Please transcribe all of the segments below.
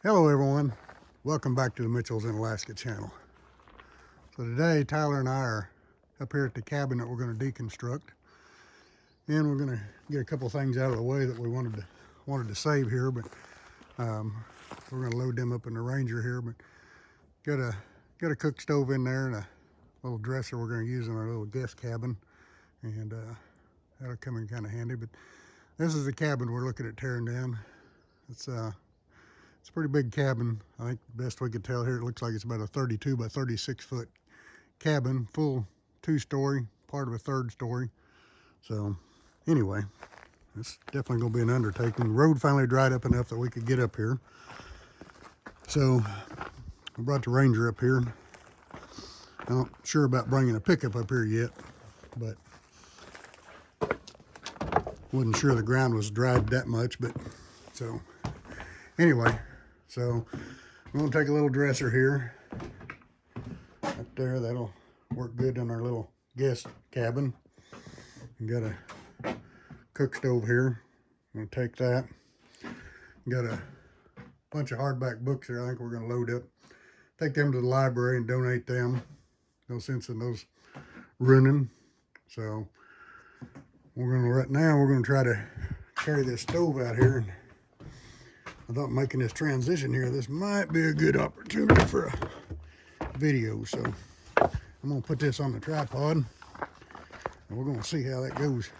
Hello everyone, welcome back to the Mitchells in Alaska channel. So today Tyler and I are up here at the cabin that we're going to deconstruct, and we're going to get a couple things out of the way that we wanted to save here, but we're going to load them up in the Ranger here. But got a cook stove in there and a little dresser we're going to use in our little guest cabin, and that'll come in kind of handy. But this is the cabin we're looking at tearing down. It's a pretty big cabin. I think the best we could tell here, it looks like it's about a 32 by 36 foot cabin, full 2-story, part of a 3rd story. So anyway, it's definitely going to be an undertaking. The road finally dried up enough that we could get up here. So I brought the Ranger up here. I'm not sure about bringing a pickup up here yet, but wasn't sure the ground was dried that much. But so anyway, so I'm going to take a little dresser here up there. That'll work good in our little guest cabin. We got a cook stove here. I'm going to take that. Got a bunch of hardback books here. I think we're going to load up, take them to the library and donate them. No sense in those running. So we're going to, right now, we're going to try to carry this stove out here. I thought making this transition here, this might be a good opportunity for a video. So I'm going to put this on the tripod and we're going to see how that goes,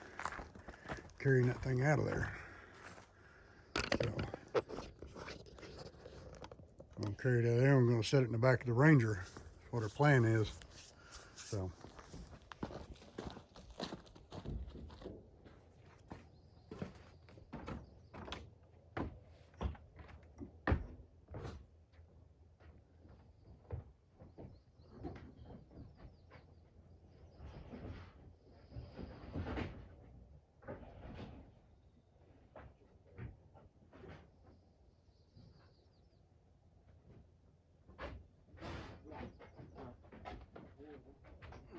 carrying that thing out of there. So I'm going to carry it out of there. I'm going to set it in the back of the Ranger. That's what our plan is. So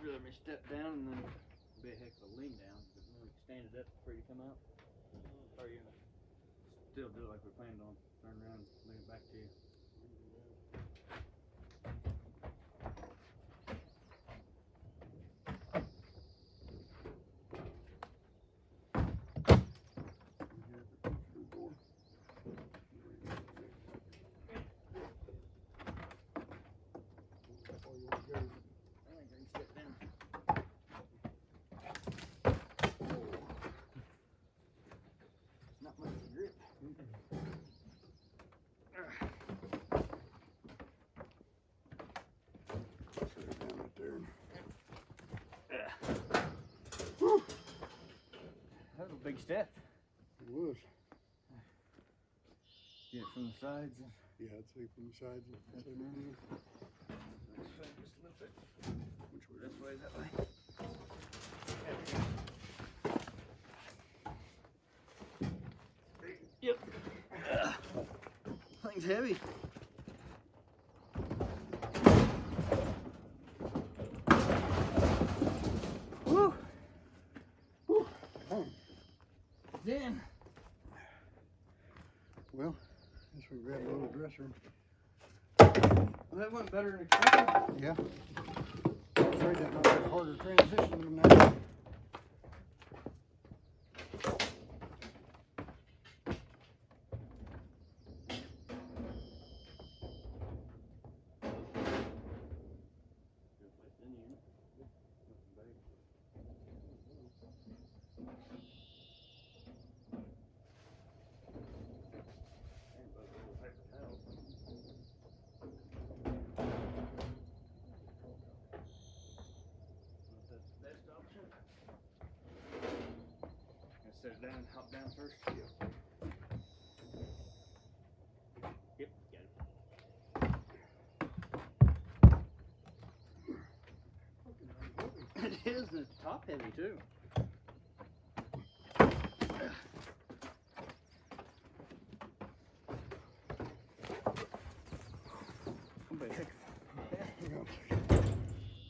let me step down and then be a heck of a lean down. But when we stand it up before you come out, or you still do it like we planned on. Turn around and lean it back to you. Not much grip. set it down right there. That was a big step. It was. Get it from the sides. Yeah, I'd say from the sides. That's Which way? This way, that way. Yep. Thing's heavy. Woo! Woo. Oh. It's in. Well, I guess we grab a little dresser. Well, that went better than expected. Yeah. I'm afraid that might be a harder transition than that. Set it down and hop down first. Yep, got it. It is, and it's top heavy too.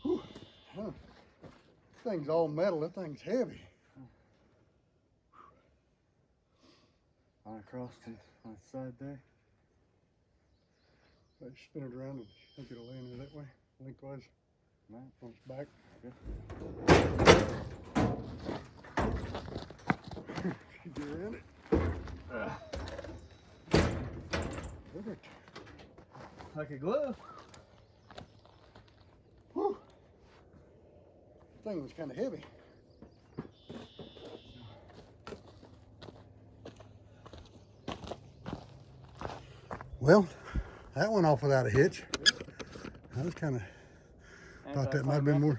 Whew. Huh. This thing's all metal. That thing's heavy. On across to the side there. So you spin it around and I think it'll land in that way, lengthwise. Right. On its back. Get around it. Perfect. Like a glove. Whew. That thing was kind of heavy. Well, that went off without a hitch. I was kind of thought that might have been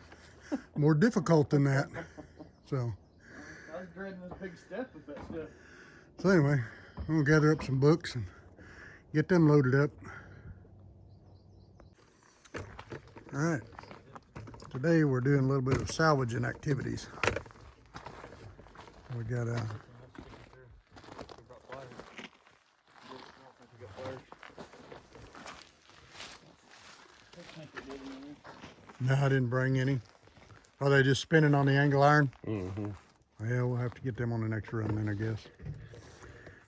more difficult than that. So. I was dreading this big step with that stuff. So anyway, I'm gonna gather up some books and get them loaded up. All right, today we're doing a little bit of salvaging activities. We got no, I didn't bring any. Are they just spinning on the angle iron? Mm-hmm. Yeah, we'll have to get them on the next run then, I guess.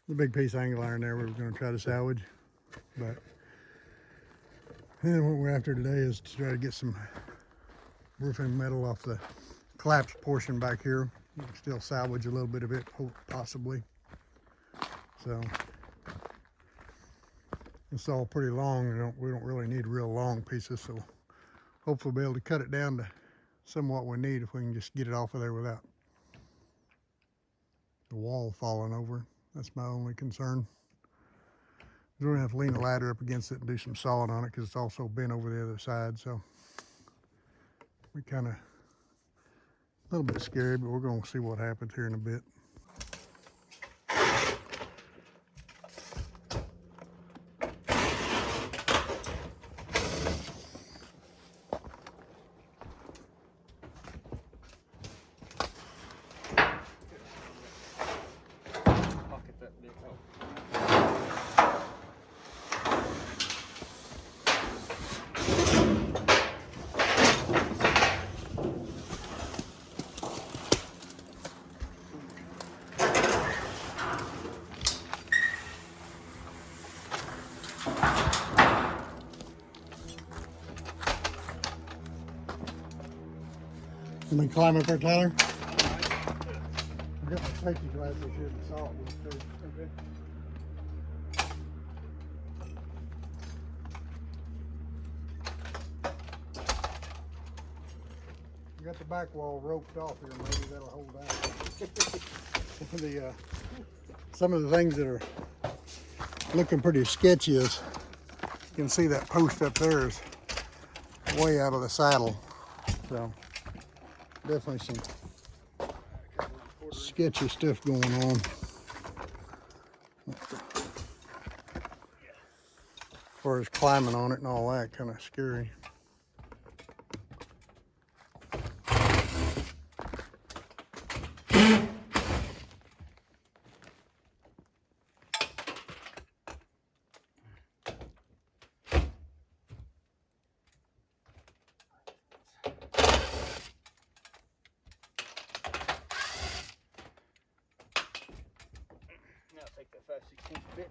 The big piece of angle iron there we were going to try to salvage. But then what we're after today is to try to get some roofing metal off the collapsed portion back here. You can still salvage a little bit of it, possibly. So it's all pretty long. We don't really need real long pieces, so hopefully we'll be able to cut it down to somewhat we need if we can just get it off of there without the wall falling over. That's my only concern. We're gonna have to lean the ladder up against it and do some sawing on it because it's also bent over the other side. So we kind of a little bit scary, but we're gonna see what happens here in a bit. You want me to climb up there, Tyler? I've got my safety glasses here to saw it with too. Okay. I got the back wall roped off here, maybe that'll hold out. Some of the things that are looking pretty sketchy is, you can see that post up there is way out of the saddle. So definitely some sketchy stuff going on. As far as climbing on it and all that, kind of scary. Take that 5/16 bit.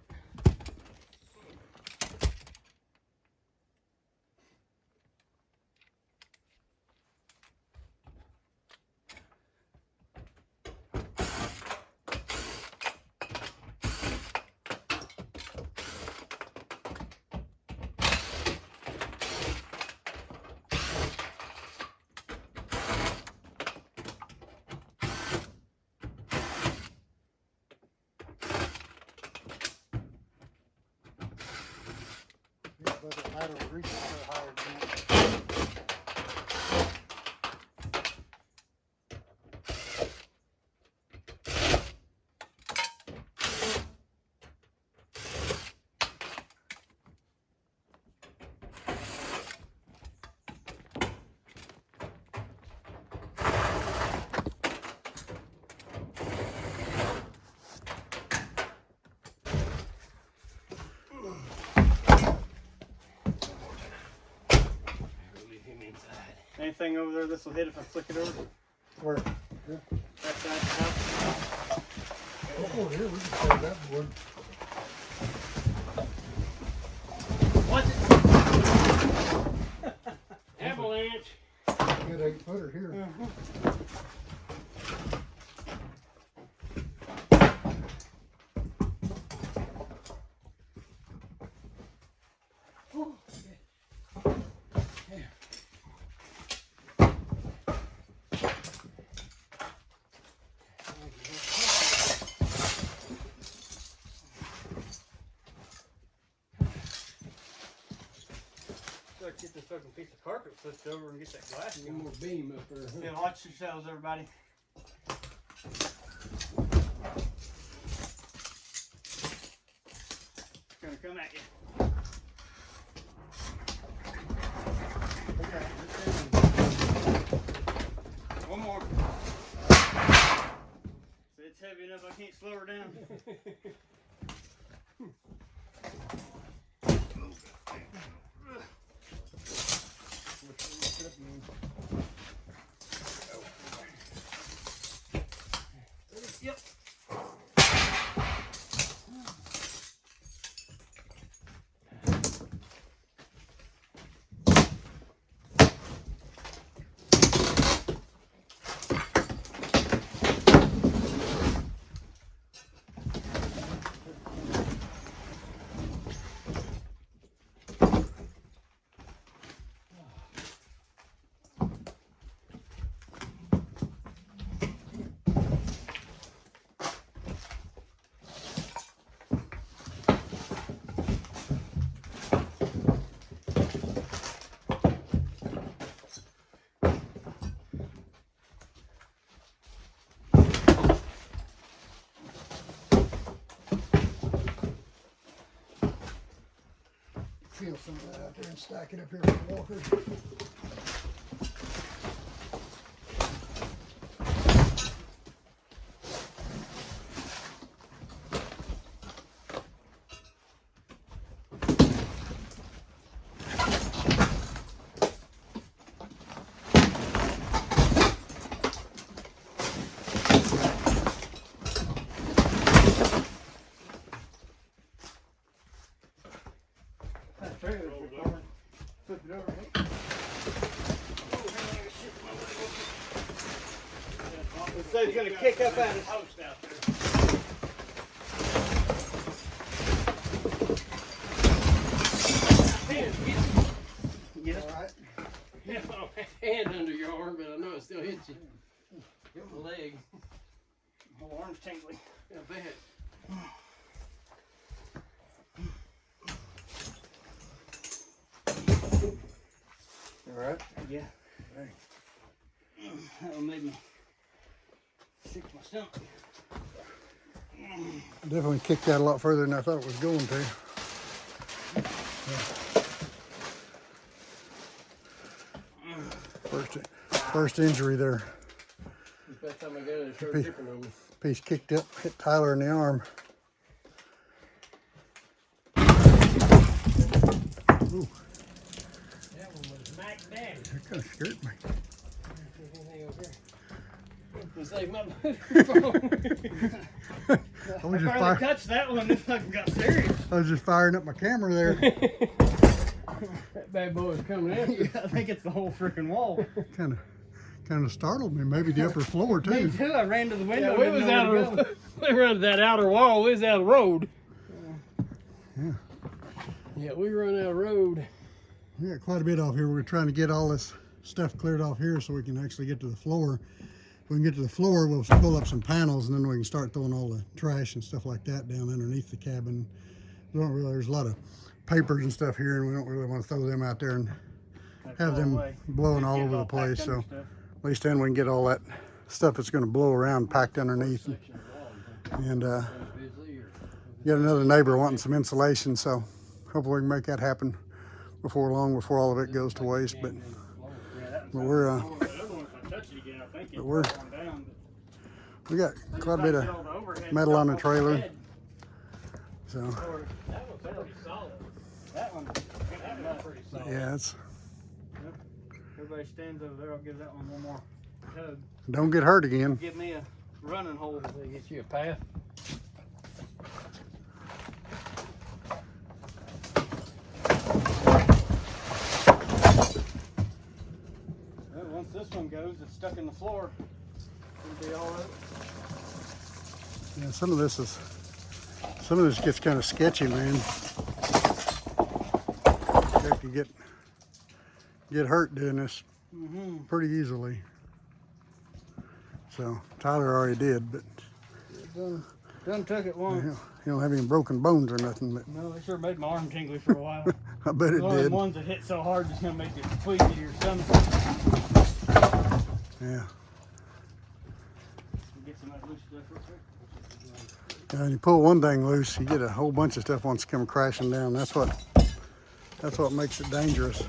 Doesn't matter, we reach so higher than that. Anything over there this will hit if I flick it over? Where? Yeah. That side out. Oh, here, we can save that board. Watch it! good 8-footer here. Get this fucking piece of carpet flipped over and get that glass. One more beam up there. Huh? Yeah, watch yourselves, everybody. It's gonna come at you. One more. So it's heavy enough I can't slow her down. Yep. Feel some of that out there and stack it up here for walkers. Flip it over. So it's gonna kick up out of his host out there. Yeah. All right. Yeah, hand under your arm, but I know it still hits you. Hit my leg. My arm's tingling. I bet. All right. Yeah. Hey. That'll make me sick to my stomach. Definitely kicked that a lot further than I thought it was going to. First injury there. By the time I got it, it started dripping on me. Piece kicked up, hit Tyler in the arm. Ooh, That one was Mac Daddy. that kind of scared me. Anything over here? To save my phone. I was just Probably touched that one. This fucking got serious. I was just firing up my camera there. That bad boy is coming after. Yeah, I think it's the whole freaking wall. Kind of startled me. Maybe the upper floor Me too. too. I ran to the window. Yeah, we was out of we run that outer wall. We was out of road. Yeah. Yeah, we run out of road. We got quite a bit off here. We're trying to get all this stuff cleared off here so we can actually get to the floor. If we can get to the floor, we'll pull up some panels and then we can start throwing all the trash and stuff like that down underneath the cabin. There's a lot of papers and stuff here, and we don't really want to throw them out there and have them blowing all over the place. So at least then we can get all that stuff that's going to blow around packed underneath. And got another neighbor wanting some insulation, so hopefully we can make that happen before long, before all of it goes to waste. But we're we got quite a bit of metal on the trailer. So that one's pretty solid. yeah, it's Everybody stands over there. I'll give that one more tug. don't get hurt again. Give me a running hole. They get you a path. Well, once this this one goes, it's stuck in the floor. It'll be all right. Yeah, some of this gets kind of sketchy, man. You could get hurt doing this pretty easily. So Tyler already did, but Done took it once. he don't have any broken bones or nothing. But No, it sure made my arm tingly for a while. I bet it One of did. them ones that hit so hard it's gonna make you squeeze into your stomach. Yeah. Get some of that loose stuff real quick. And you pull one thing loose, you get a whole bunch of stuff wants to come crashing down. That's what makes it dangerous.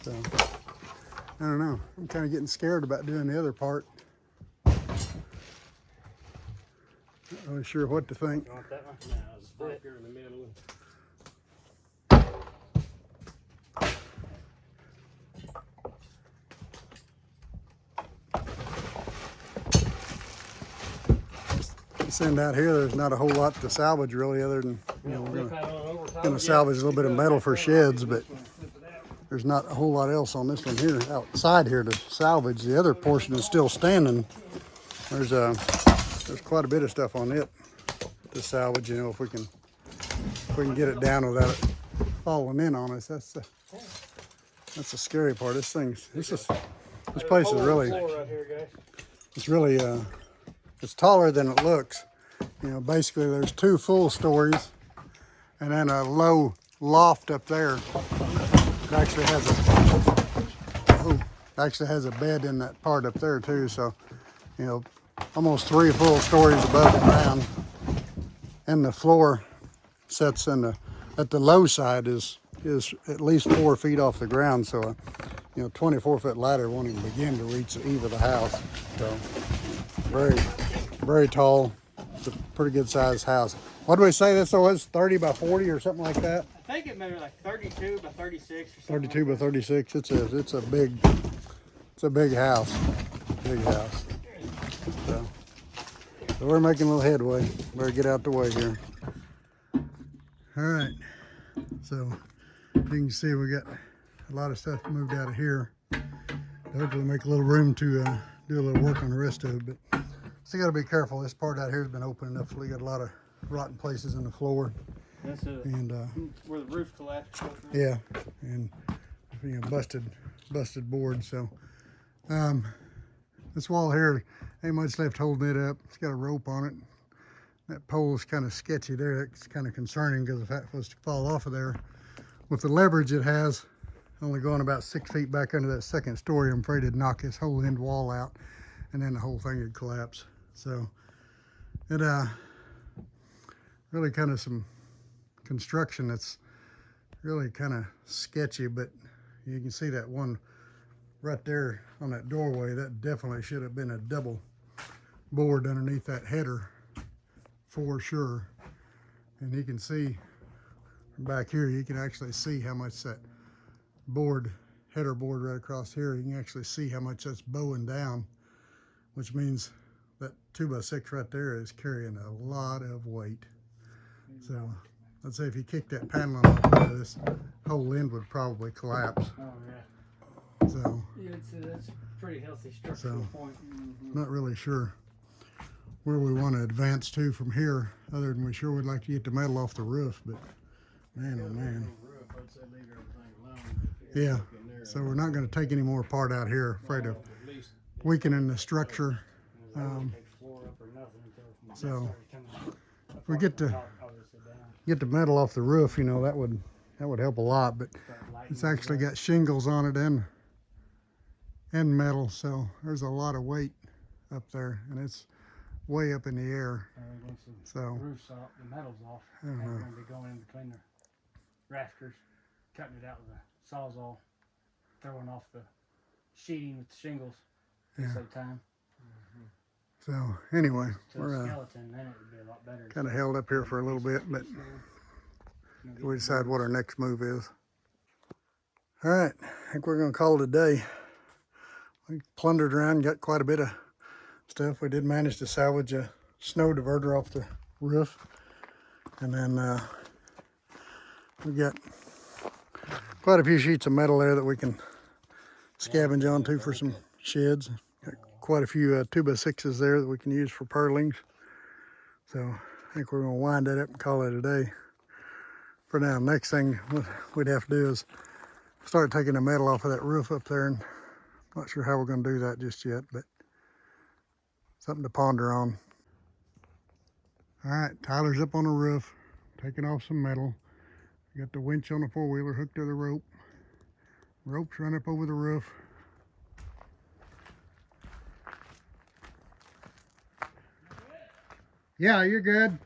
So I don't know. I'm kind of getting scared about doing the other part. Not really sure what to think. You want that one? No, it's right here in the middle. Send out here, there's not a whole lot to salvage really, other than we're gonna salvage a little bit of metal for sheds, but there's not a whole lot else on this one here outside here to salvage. The other portion is still standing. There's quite a bit of stuff on it to salvage. You know, if we can get it down without it falling in on us. That's the scary part. This place is really, it's really it's taller than it looks. You know, basically there's 2 full stories and then a low loft up there. It actually has a bed in that part up there too. So, you know, almost 3 full stories above the ground. And the floor sets at the low side is at least 4 feet off the ground. So, 24-foot ladder won't even begin to reach the eave of the house. So, very, very tall. It's a pretty good sized house. What do we say this was? 30 by 40 or something like that? I think it measured like 32 by 36 or something. 32 by 36. It's a big house. Big house. So we're making a little headway. Better get out the way here. All right. So you can see we got a lot of stuff moved out of here. Hopefully make a little room to do a little work on the rest of it. But still got to be careful. This part out here has been open enough. We got a lot of rotten places in the floor. That's and where the roof collapsed. Yeah, and busted board. So this wall here ain't much left holding it up. It's got a rope on it. That pole is kind of sketchy there. It's kind of concerning because if that was to fall off of there, with the leverage it has, only going about 6 feet back under that second story, I'm afraid it'd knock this whole end wall out, and then the whole thing would collapse. So it really kind of some construction that's really kind of sketchy, but you can see that one right there on that doorway. That definitely should have been a double board underneath that header for sure. And you can see from back here, you can actually see how much that header board right across here, you can actually see how much that's bowing down, which means that 2x6 right there is carrying a lot of weight. So let's say if you kick that paneling off, this whole end would probably collapse. Oh yeah. So yeah, that's a pretty healthy structural point. Not really sure where we want to advance to from here, other than we sure would like to get the metal off the roof, but man, oh man. Yeah, so we're not going to take any more part out here, afraid of weakening the structure. So if we get the metal off the roof, that would help a lot, but it's actually got shingles on it and metal, so there's a lot of weight up there, and it's way up in the air. So the roof's off, the metal's off, and we're going to be going in between the rafters, cutting it out with a sawzall, throwing off the sheeting with the shingles. Yeah. Save time. So anyway, To we're a skeleton, then it would be a lot better. kind of held up here for a little bit, but we decide what our next move is. All right, I think we're going to call it a day. We plundered around, got quite a bit of stuff. We did manage to salvage a snow diverter off the roof, and then we got quite a few sheets of metal there that we can scavenge onto for some sheds. Got quite a few 2x6s there that we can use for purlings. So I think we're gonna wind that up and call it a day for now. Next thing we'd have to do is start taking the metal off of that roof up there, and I'm not sure how we're gonna do that just yet, but something to ponder on. All right, Tyler's up on the roof, taking off some metal. Got the winch on the four-wheeler hooked to the rope. Ropes run up over the roof. Yeah, you're good.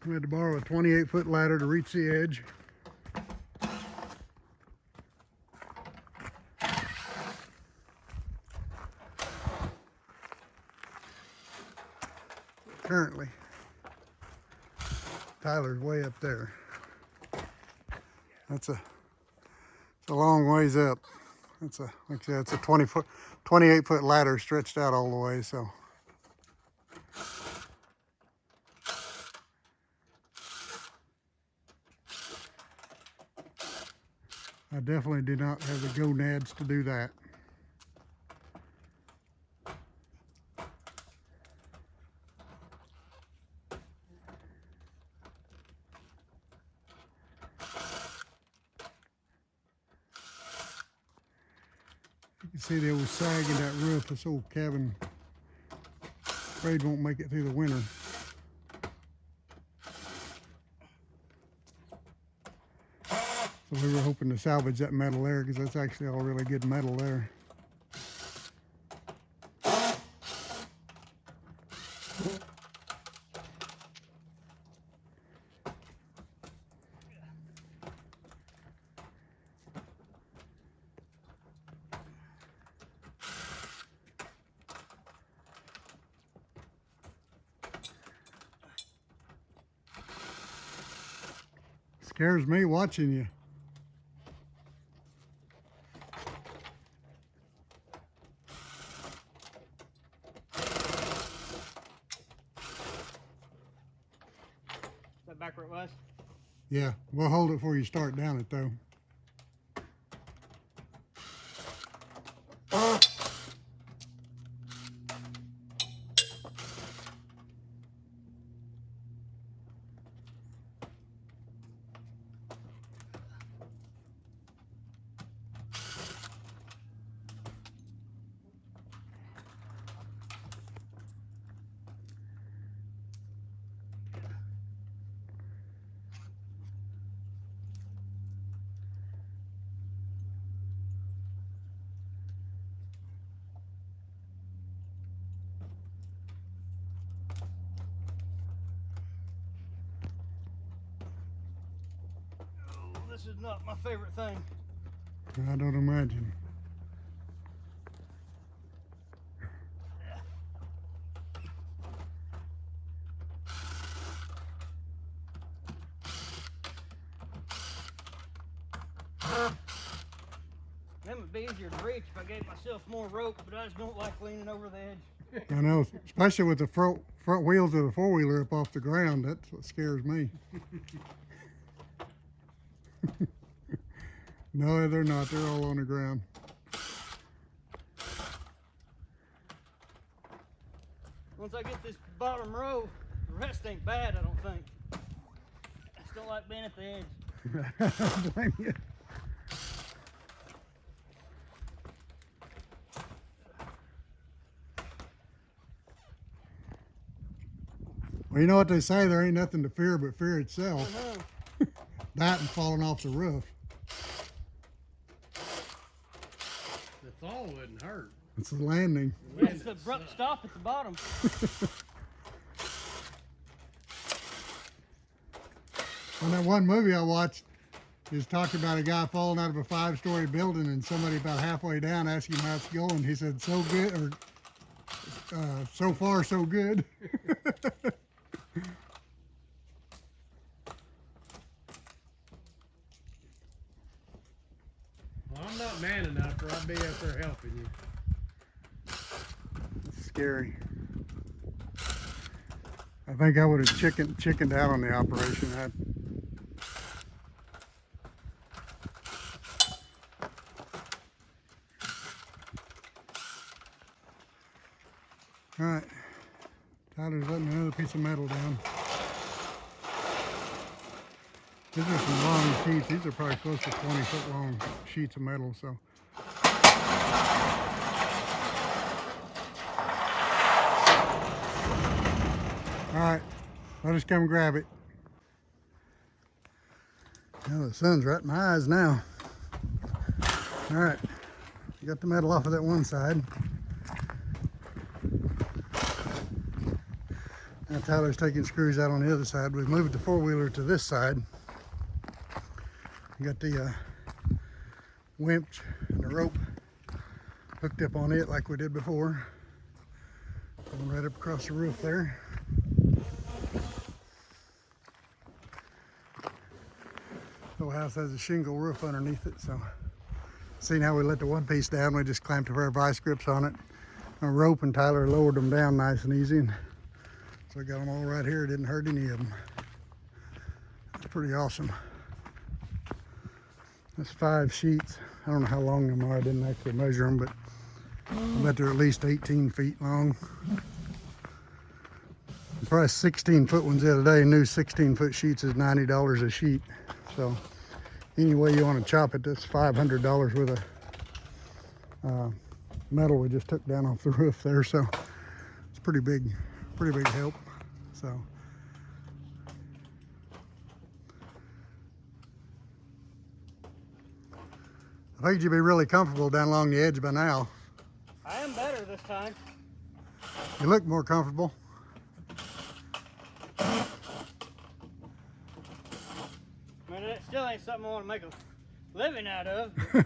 We had to borrow a 28-foot ladder to reach the edge. Currently, Tyler's way up there. It's a long ways up. It's a, like I said, it's a 28-foot ladder stretched out all the way, so. I definitely did not have the gonads to do that. You can see the old sag in that roof. This old cabin afraid won't make it through the winter. So we were hoping to salvage that metal there, because that's actually all really good metal there. Scares me watching you. Is that back where it was? Yeah, we'll hold it before you start down it though. This is not my favorite thing. I don't imagine. That would be easier to reach if I gave myself more rope, but I just don't like leaning over the edge. I know, especially with the front wheels of the four-wheeler up off the ground. That's what scares me. No, they're not. They're all on the ground. Once I get this bottom row, the rest ain't bad, I don't think. I just don't like being at the edge. I don't blame you. Well, you know what they say, there ain't nothing to fear but fear itself. That and falling off the roof. The fall wouldn't hurt. It's the landing. It's the abrupt stop at the bottom. On that one movie I watched, it was talking about a guy falling out of a 5-story building, and somebody about halfway down asked him how it's going. He said, so good, or so far so good. Well, I'm not man enough, or I'd be up there helping you. It's scary. I think I would have chickened out on the operation. Alright, Tyler's letting another piece of metal down. These are some long sheets. These are probably close to 20-foot long sheets of metal, so. Alright, let us come grab it. Well, the sun's right in my eyes now. Alright, got the metal off of that one side. Now Tyler's taking screws out on the other side. We've moved the four-wheeler to this side. Got the winch and the rope hooked up on it like we did before. Going right up across the roof there. The house has a shingle roof underneath it, so seeing how we let the one piece down, we just clamped a pair of vice grips on it, a rope, and Tyler lowered them down nice and easy. And so I got them all right here. It didn't hurt any of them. It's pretty awesome. That's 5 sheets. I don't know how long them are. I didn't actually measure them, but I bet they're at least 18 feet long. Probably 16-foot ones the other day. New 16-foot sheets is $90 a sheet. So any way you want to chop it, that's $500 worth of metal we just took down off the roof there. So it's pretty big help. So I think you'd be really comfortable down along the edge by now. I am better this time. You look more comfortable. I mean, it still ain't something I want to make a living out of. But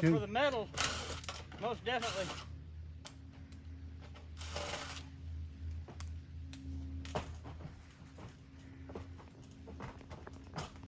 for the metal, most definitely.